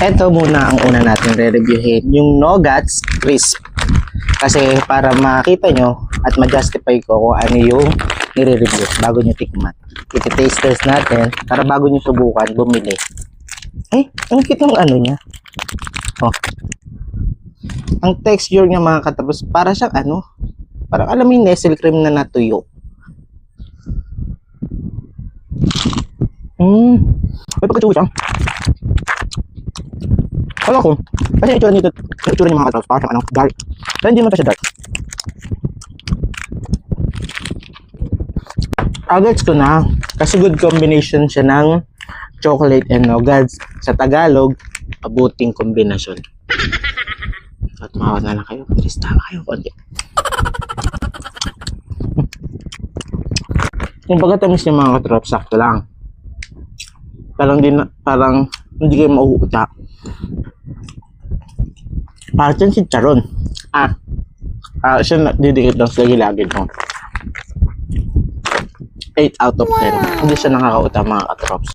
Ito muna ang una natin re-reviewin, yung Nuggets Crisp. Kasi para makita nyo at ma-justify ko kung ano yung nire-review bago nyo tikman. Iti-taste test natin para bago nyo subukan, bumili. Ay, ang cute ng ano niya. Oh. Ang texture niya mga katapos, para siyang ano, parang alam mo yung Nestle cream na natuyo. May pagkatsuwi siya. Kala ko, kasi itsura nito, itsura niya mga katapos, parang ano, dark. Pero hindi naman pa siya dark. Agad ko na, kasi good combination siya ng chocolate and nuggets. Sa Tagalog, abuting kombinasyon. So, tumawag na lang kayo. Bilis tama kayo konti. Yung pagkatamis niya mga katrap, sakto lang. Parang hindi kayo mauuta. Parang si Charon. Siya didikit lang sa gilagid mo. 8 out of 10. Hindi siya nakakauta mga katrops.